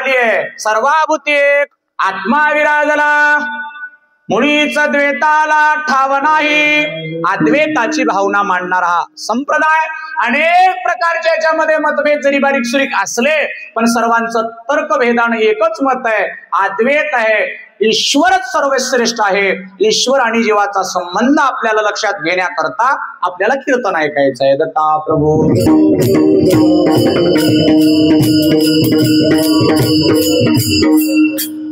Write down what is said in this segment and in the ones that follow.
आली आहे. सर्वाभूती एक आत्मा विराजला, मुळीच द्वैताला ठाव नाही. अद्वैताची भावना मांडणारा हा संप्रदाय. अनेक प्रकारचे याच्यामध्ये मतभेद जरी बारीक सुरीक असले पण सर्वांचं तर्कभेदानं एकच मत आहे, अद्वैत आहे. ईश्वरच सर्वश्रेष्ठ आहे. ईश्वर आणि जीवाचा संबंध आपल्याला लक्षात घेण्याकरता आपल्याला कीर्तन ऐकायचं आहे. दत्ता प्रभू.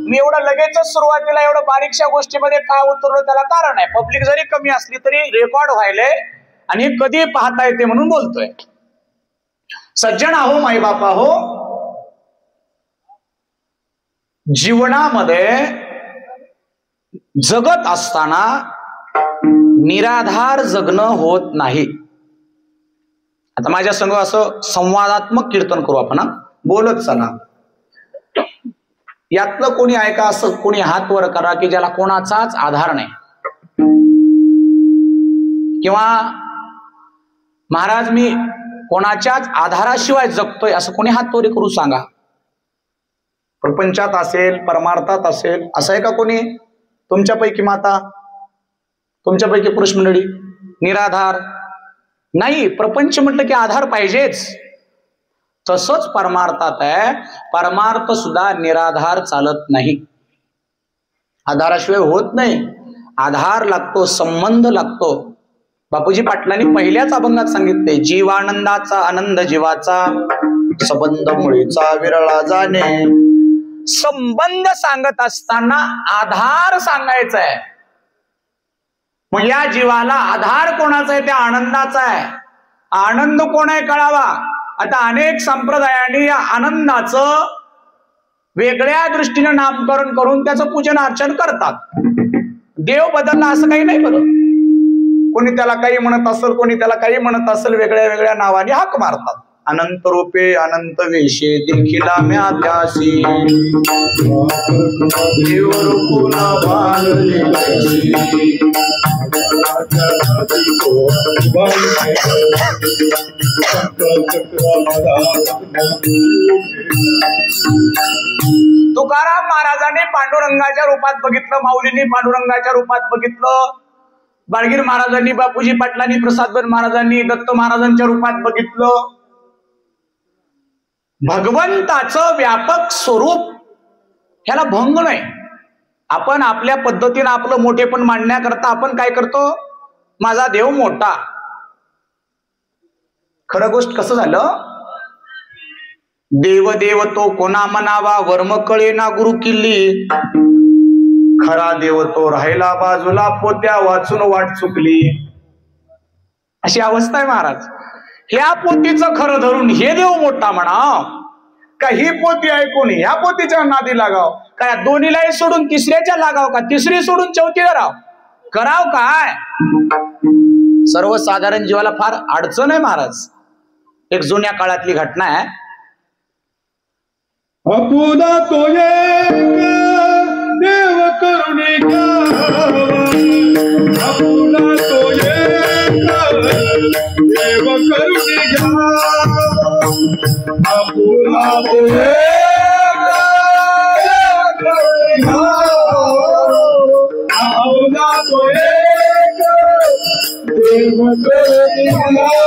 मी एवढं लगेचच सुरुवातीला एवढं बारीकशा गोष्टीमध्ये का उतरलो त्याला कारण आहे. पब्लिक जरी कमी असली तरी रेकॉर्ड व्हायलंय आणि कधी पाहता येते म्हणून बोलतोय. सज्जन आहो, माई बापा हो, जीवनामध्ये जगत असताना निराधार जगणं होत नाही. आता माझ्या संग असं संवादात्मक कीर्तन करू आपण, बोलत चला. यातलं कोणी ऐका, असं कोणी हात वर करा की ज्याला कोणाचाच आधार नाही, किंवा महाराज मी कोणाच्याच आधाराशिवाय जगतोय असं कोणी हात वर करू सांगा. प्रपंचात असेल, परमार्थात असेल, असं आहे का कोणी? तुमच्यापैकी माता, तुमच्यापैकी पुरुष मंडळी निराधार नाही. प्रपंच म्हटलं की आधार पाहिजेच. तसंच परमार्थात आहे. परमार्थ सुद्धा निराधार चालत नाही, आधाराशिवाय होत नाही. आधार लागतो, संबंध लागतो. बापूजी पाटलांनी पहिल्याच अभंगात सांगितले, जीवानंदाचा आनंद जीवाचा, संबंध मुळीचा विरळा जाणे. संबंध सांगत असताना आधार सांगायचा आहे. मग या जीवाला आधार कोणाचा आहे? त्या आनंदाचा आहे. आनंद कोण आहे कळावा. आता अनेक संप्रदायांनी या आनंदाचं वेगळ्या दृष्टीने नामकरण करून त्याचं पूजन अर्चन करतात. देव बदलला असं काही नाही बरं. कोणी त्याला काही म्हणत असेल, कोणी त्याला काही म्हणत असेल, वेगळ्या वेगळ्या नावाने हाक मारतात. अनंत रूपे अनंत वेशे देखिला म्या त्यासी, देव रूप ना बाळले तैसी. तुकाराम महाराजांनी पांडुरंगाच्या रूपात बघितलं, माऊलींनी पांडुरंगाच्या रूपात बघितलं, बाळगीर महाराजांनी, बापूजी पाटलांनी, प्रसादबन महाराजांनी दत्त महाराजांच्या रूपात बघितलं. भगवंताचं व्यापक स्वरूप ह्याला भंग नाही. आपण आपल्या पद्धतीनं आपलं मोठेपण मांडण्याकरता आपण काय करतो? माझा देव मोठा. खरं गोष्ट कसं झालं? देव देव तो कोणा म्हणावा, वर्म कळे ना गुरु किल्ली. खरा देव तो राहिला बाजूला, पोत्या वाचून वाट चुकली. अशी अवस्था आहे महाराज. ह्या पोतीचं खरं धरून हे देव मोठा म्हणा का, ही पोती ऐकून ह्या पोतीच्या नादी लागाव का, दोन्हीलाही सोडून तिसऱ्याच्या लागाव का, तिसरी सोडून चौथीला राव कराव काय? सर्वसाधारण जीवाला फार अडचण आहे महाराज. एक जुन्या काळातली घटना आहे. आपुला तो एक देव करुणी घ्यावा, आपुला तो एक देव करुणी घ्यावा, आपुला तो एक देव करुणी घ्यावा, आपुला तो एक देव करुणी घ्यावा, आपुला तो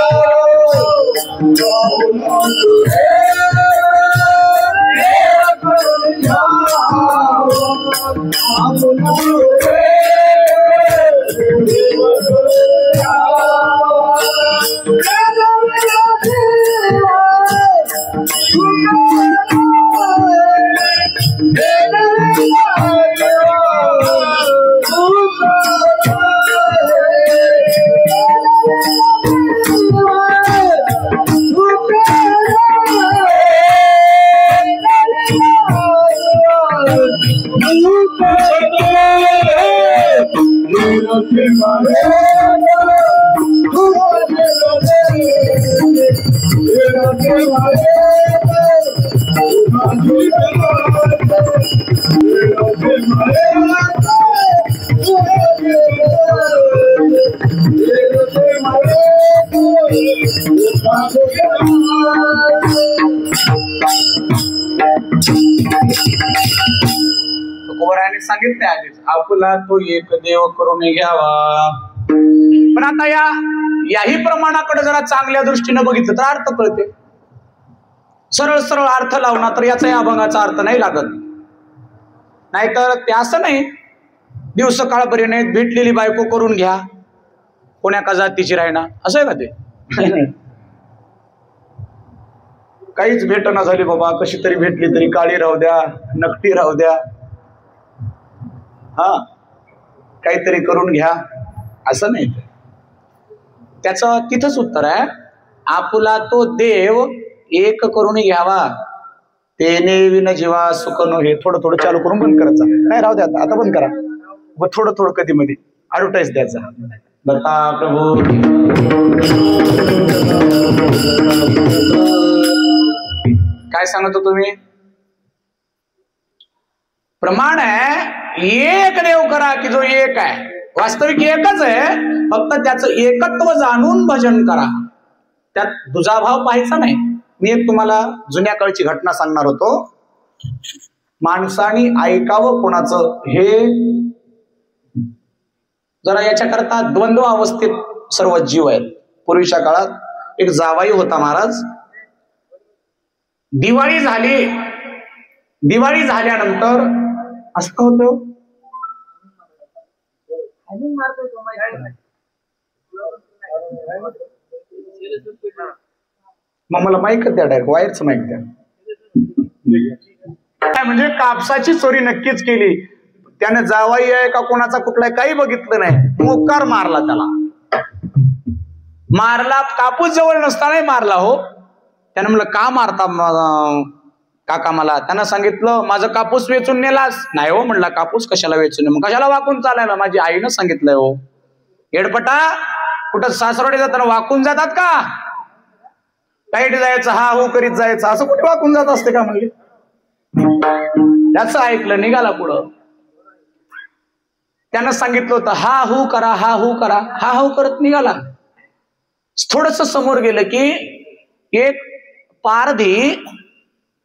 Thank you. तुकोबरायाने सांगितले आधीच, आपुला तो एक देव करून घ्यावा. पण आता याही प्रमाणाकडे जरा चांगल्या दृष्टीने बघितलं तर अर्थ कळते. सरळ सरळ अर्थ लावला तर याचा या अभंगाचा अर्थ नाही लागत. नाहीतर ते असं नाही, दिवस काळभरीने भेटलेली बायको करून घ्या, कोण्या का जातीची राहणार, असं आहे का ते? काहीच भेटना झाली बाबा, कशी तरी भेटली तरी काळी राहू द्या, नकटी राहू द्या, हा काहीतरी करून घ्या, असं नाही. त्याचं तिथंच उत्तर आहे, आपुला तो देव एक करून घ्यावा, तेने विन जीवा सुख नो. हे थोडं थोडं चालू करून बंद करायचं नाही, राहू द्या आता बंद करा. व थोडं थोडं कधी मध्ये ऍडव्हर्टाईज द्यायचा. बता प्रभू काय सांगतो तुम्ही? प्रमाण आहे एक देव करा की जो एक आहे, वास्तविक एकच आहे, फक्त त्याचं एकत्व जाणून भजन करा, त्यात दुजाभाव पाहायचा नाही. मी एक तुम्हाला जुन्या काळची घटना सांगणार होतो. माणसाने ऐकावं कोणाचं हे जरा याच्याकरता द्वंद्व अवस्थेत सर्व जीव आहेत. पूर्वीच्या काळात एक जावाई होता महाराज. दिवाळी झाली, दिवाळी झाल्यानंतर असं का होतं, मग मला माईक द्या, डायरेक्ट वायरच माईक द्या. काय म्हणजे कापसाची चोरी नक्कीच केली त्याने, जावाई आहे का कोणाचा कुठलाय काही बघितलं नाही, मोकार मारला त्याला. मारला, कापूस जवळ नसतानाही मारला हो. त्यानं म्हणलं का मारता काका मला? त्यानं सांगितलं माझं कापूस वेचून नेलास. नाही हो म्हणला, कापूस कशाला वेचून, मग कशाला वाकून चालायला? माझी आईनं सांगितलंय हो. येडपटा, कुठं सासरवाडी जाताना वाकून जातात का? टाईट जायचं, हा हो करीत जायचं, असं कुठे वाकून जात असते का म्हणले. त्याचं ऐकलं, निघाला पुढं. त्यानं सांगितलं होतं हा हू करा, हा हू करा, हा हू करत निघाला. थोडस समोर गेलं की एक पारधी,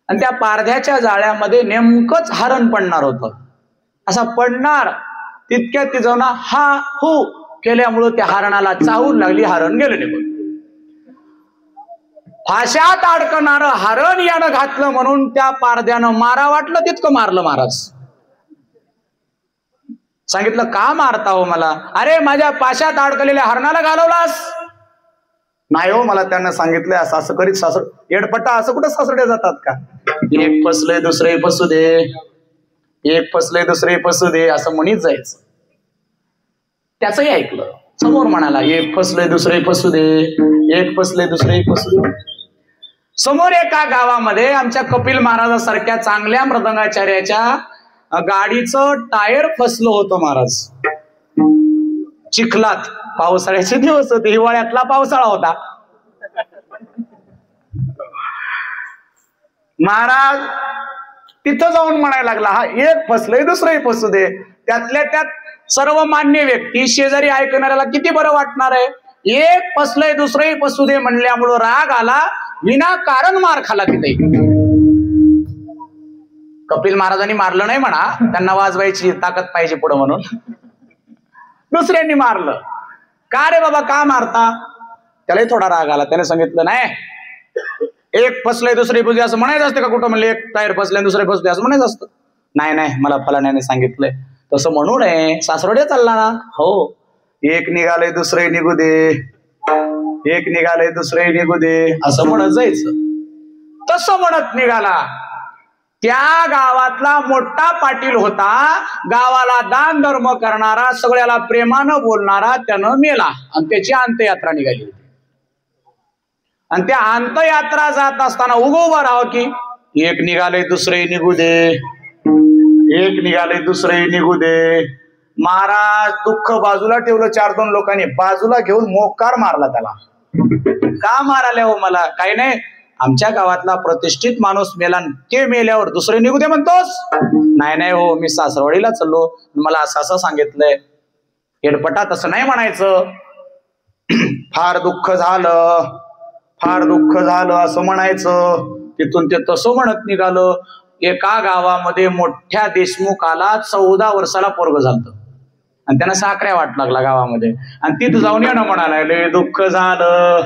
आणि त्या पारध्याच्या जाळ्यामध्ये नेमकंच हरण पडणार होतं. असा पडणार तितक्यात ती जाऊन हा हू केल्यामुळं त्या हरणाला चाहूल लागली, हरण गेलं निघून. फाशात अडकणार हरण यानं घातलं म्हणून त्या पारध्यानं मारा वाटलं तितकं मारलं महाराज. सांगितलं का मारता हो मला? अरे माझ्या पाशात अडकलेल्या हरणाला घालवलास. नाही हो मला त्यानं सांगितलंय असं असं करीत. सासर येडपट्टा, असं कुठं सासरडे जातात का? एक फसले दुसरे फसू दे, एक फसले दुसरे फसू दे असं म्हणीत जायचं. त्याचंही ऐकलं. समोर म्हणाला एक फसले दुसरे फसू दे, एक फसले दुसरे फसू दे. समोर एका गावामध्ये आमच्या कपिल महाराजासारख्या चांगल्या मृदंगाचार्याच्या गाडीचं टायर फसलं होतं महाराज. चिखलात, पावसाळ्याचे दिवस होते, हिवाळ्यातला पावसाळा होता. महाराज तिथं जाऊन म्हणायला लागला हा एक फसलंय दुसरंही फसू दे. त्यातल्या त्यात सर्वमान्य व्यक्ती शेजारी ऐकणाऱ्याला किती बरं वाटणार आहे. एक फसलंय दुसरंही फसू दे म्हणल्यामुळं राग आला, विनाकारण मार खाला तिथे. कपिल महाराजांनी मारलं नाही म्हणा, त्यांना वाजवायची ताकद पाहिजे पुढं म्हणून. दुसऱ्यांनी मारलं. का रे बाबा का मारता? त्यालाही थोडा राग आला. त्याने सांगितलं नाही एक फसलंय दुसरे फसले असं म्हणायचं असतं का कुठं? म्हणले एक टायर फसलंय दुसरे फसले असं म्हणायचं असतं. नाही नाही मला फलाण्याने सांगितलंय तसं म्हणू नये, सासरवडे चालला ना. हो एक निघालंय दुसरे निघू दे, एक निघालंय दुसरे निघू दे असं म्हणत जायचं. तसं म्हणत निघाला. त्या गावातला मोठा पाटील होता, गावाला दान धर्म करणारा, सगळ्याला प्रेमानं बोलणारा. त्यानं मेला आणि त्याची अंत्ययात्रा निघाली होती. आणि त्या अंत्ययात्रा जात असताना उभं राहावं की एक निघाले दुसरे निघू दे, एक निघाले दुसरे निघू दे. महाराज दुःख बाजूला ठेवलं, 4-2 लोकांनी बाजूला घेऊन मोकार मारला त्याला. का माराले हो मला? काही नाही, आमच्या गावातला प्रतिष्ठित माणूस मेला, ते मेल्यावर दुसरे निघू दे म्हणतोस? नाही नाही हो मी सासरवाडीला चाललो, मला असं असं सांगितलंय. येडपटा तसं नाही म्हणायचं. फार दुःख झालं, फार दुःख झालं असं म्हणायचं. तिथून ते तसं म्हणत निघालं. एका गावामध्ये मोठ्या देशमुखाला 14 वर्षाला पोरग झालं आणि त्यांना साखऱ्या वाट लागला गावामध्ये आणि तिथं जाऊन येणं म्हणाला लय दुःख झालं.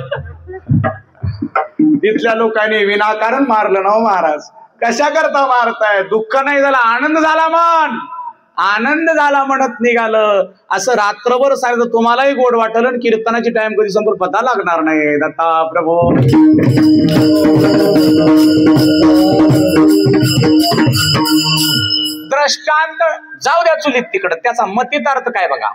तिथल्या लोकांनी विनाकारण मारलं ना महाराज. कशा करता मारताय? दुःख नाही झाला, आनंद झाला. मन आनंद झाला म्हणत निघालं. असं रात्रभर सांगितलं तुम्हालाही गोड वाटलं आणि कीर्तनाची टाइम कधी संपेल पता लागणार नाही. दत्ता प्रभू दृष्टांत जाऊ द्या चुलीत तिकडं, त्याचा मतितार्थ काय बघा.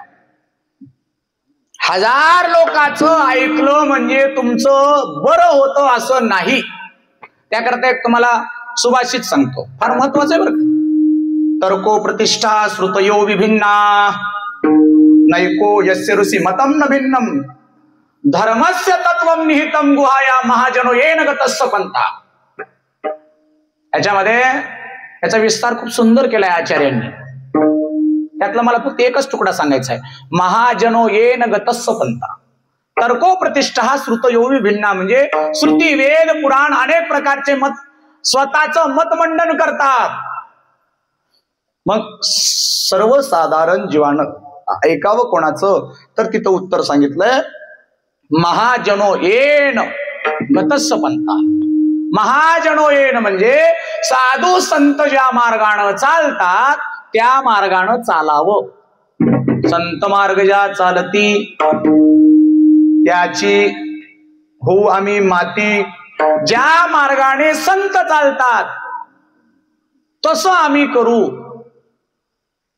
1000 लोकांचं ऐकलं म्हणजे तुमचं बरं होतं असं नाही. त्याकरता एक तुम्हाला सुभाषित सांगतो, फार महत्वाचं आहे बरं का. तर्को प्रतिष्ठा श्रुतयो विभिन्ना नैको यस्य ऋषी मतम न भिन्नम धर्मस्य तत्वम निहितम गुहाया महाजनो येन गतस्स पंथा. याच्यामध्ये याचा विस्तार खूप सुंदर केलाय आचार्यांनी. त्यातला मला फक्त एकच तुकडा सांगायचा आहे. महाजनो येन गतस्स पंथा. तर्को प्रतिष्ठा श्रुतयो विभिन्ना म्हणजे श्रुती वेद पुराण अनेक प्रकारचे मत स्वतःचं मतमंडन करतात. मग सर्वसाधारण जीवानं ऐकावं कोणाचं, तर तिथं उत्तर सांगितलंय महाजनो येन गतस्स पंथा. महाजनो येन म्हणजे साधू संत ज्या मार्गानं चालतात त्या मार्गानं चालावं. संत मार्ग ज्या चालती त्याची हो आम्ही माती. ज्या मार्गाने संत चालतात तसं आम्ही करू,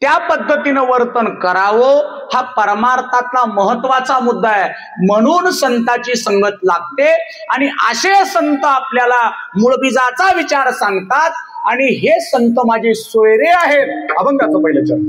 त्या पद्धतीनं वर्तन करावं. हा परमार्थातला महत्वाचा मुद्दा आहे. म्हणून संताची संगत लागते आणि असे संत आपल्याला मूळबीजाचा विचार सांगतात आणि हे संत माझे सोयरे आहेत. अभंगाचं पहिलं चरण.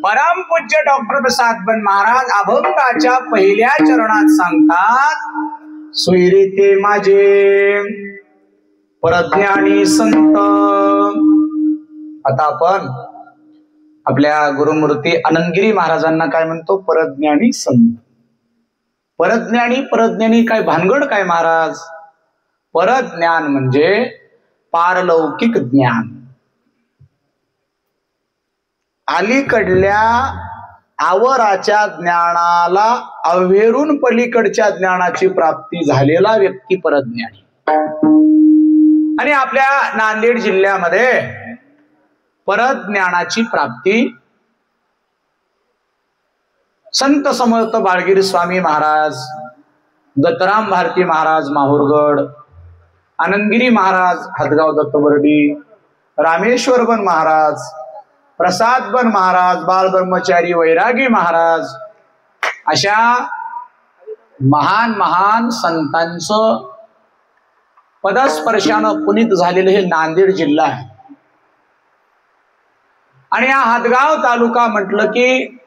परमपूज्य डॉक्टर प्रसाद बन महाराज अभंगाच्या पहिल्या चरणात सांगतात, सोयरे ते माझे परज्ञानी संत. आता आपण आपल्या गुरुमूर्ती आनंदगिरी महाराजांना काय म्हणतो? परज्ञानी संत. परज्ञानी काय भानगड काय महाराज? परज्ञान म्हणजे पारलौकिक ज्ञान. अलीकडल्या आवराच्या ज्ञानाला अव्हेरून पलीकडच्या ज्ञानाची प्राप्ती झालेला व्यक्ती परज्ञानी. आणि आपल्या नांदेड जिल्ह्यामध्ये परज्ञानाची प्राप्ती संत समर्थ बाळगिरी स्वामी महाराज, दत्तराम भारती महाराज माहुरगड, आनंदगिरी महाराज हदगाव दत्तबर्डी, रामेश्वर बन महाराज, प्रसाद बन महाराज, बाल ब्रह्मचारी वैरागी महाराज, अशा महान महान संतांचं पदस्पर्शानं पुनीत झालेलं हे नांदेड जिल्हा आहे. आणि हा हदगाव तालुका म्हटलं की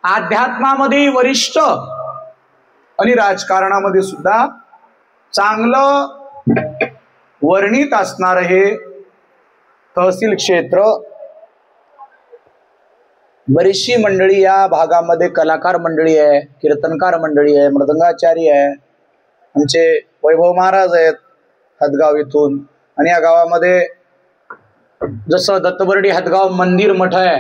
अध्यात्मामध्ये वरिष्ठ आणि राजकारणामध्ये सुद्धा चांगलं वर्णित असणार हे तहसील क्षेत्र. बरीचशी मंडळी या भागामध्ये कलाकार मंडळी आहे, कीर्तनकार मंडळी आहे, मृदंगाचारी आहे. आमचे वैभव महाराज आहेत हदगाव इथून. आणि या गावामध्ये जसं दत्तबर्डी हदगाव मंदिर मठ आहे,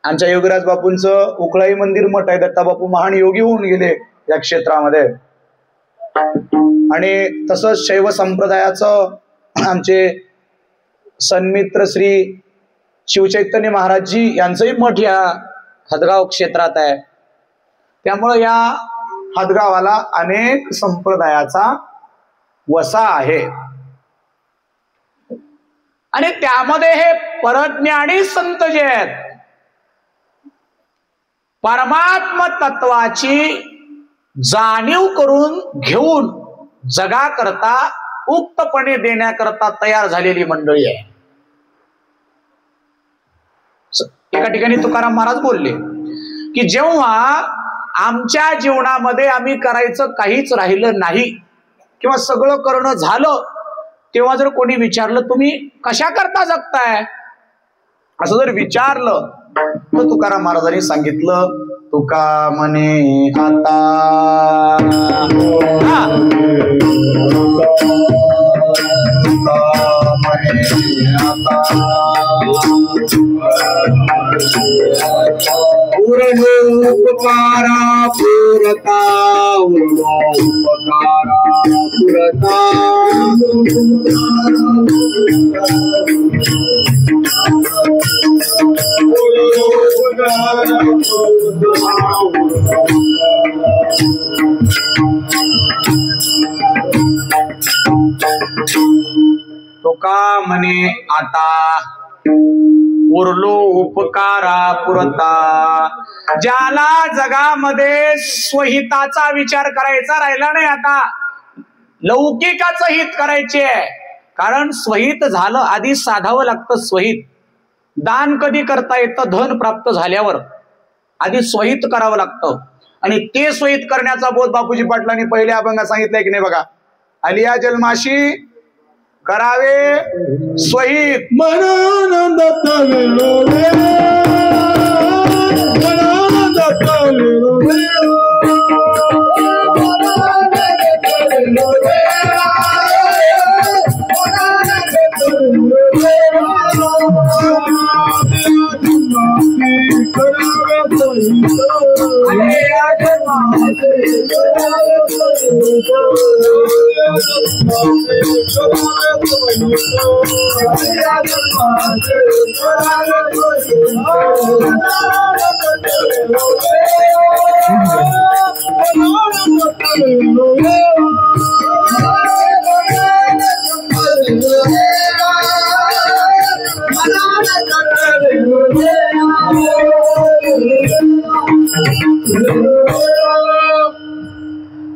आमच्या योगीराज बापूंचं उकळाई मंदिर मठ आहे. दत्ताबापू महान योगी होऊन गेले या क्षेत्रामध्ये. आणि तसंच शैव संप्रदायाचं आमचे सन्मित्र श्री शिवचैतन्य महाराजजी यांचंही मठ या हदगाव क्षेत्रात आहे. त्यामुळं या हदगावाला अनेक संप्रदायाचा वसा आहे. आणि त्यामध्ये हे परज्ञानी संत जे आहेत, परमात्म तत्वाची जाणीव करून घेऊन जगाकरता उक्तपणे देण्याकरता तयार झालेली मंडळी आहे. एका ठिकाणी तुकाराम महाराज बोलले की जेव्हा आमच्या जीवनामध्ये आम्ही करायचं काहीच राहिलं नाही किंवा सगळं करणं झालं, तेव्हा जर कोणी विचारलं तुम्ही कशा करता जगताय असं जर विचारलं तर तुकाराम महाराजांनी सांगितलं, तुका म्हणे आता उपकारा पुरता उपकारा पुरता तुका म्हणे आता उरलो उपकारा पुरता. ज्याला जगामध्ये स्वहिताचा विचार करायचा राहिला नाही, आता लौकिकाचं हित करायचे आहे. कारण स्वहित झालं, आधी साधावं लागतं स्वहित. दान कधी करता येतं? धन प्राप्त झाल्यावर. आधी स्वहित करावं लागतं. आणि ते स्वहित करण्याचा बोध बापूजी पाटलांनी पहिल्या अभंगात सांगितलंय की नाही बघा, आलिया जन्माशी करावे स्वहित. मनानंदात वेळो रे, मनानंदात वेळो रे,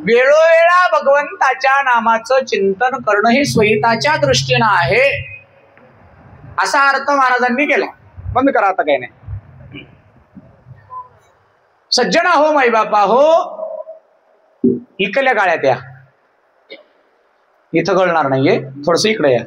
वेळोवेळा भगवंताच्या नामाचं चिंतन करणं हे स्वहिताच्या दृष्टीनं आहे, असा अर्थ महाराजांनी केला. बंद करा आता, काही नाही. सज्जना हो, माई बापा हो, इकल्या गाळ्यात या. इथं गळणार नाहीये, थोडस इकडे या.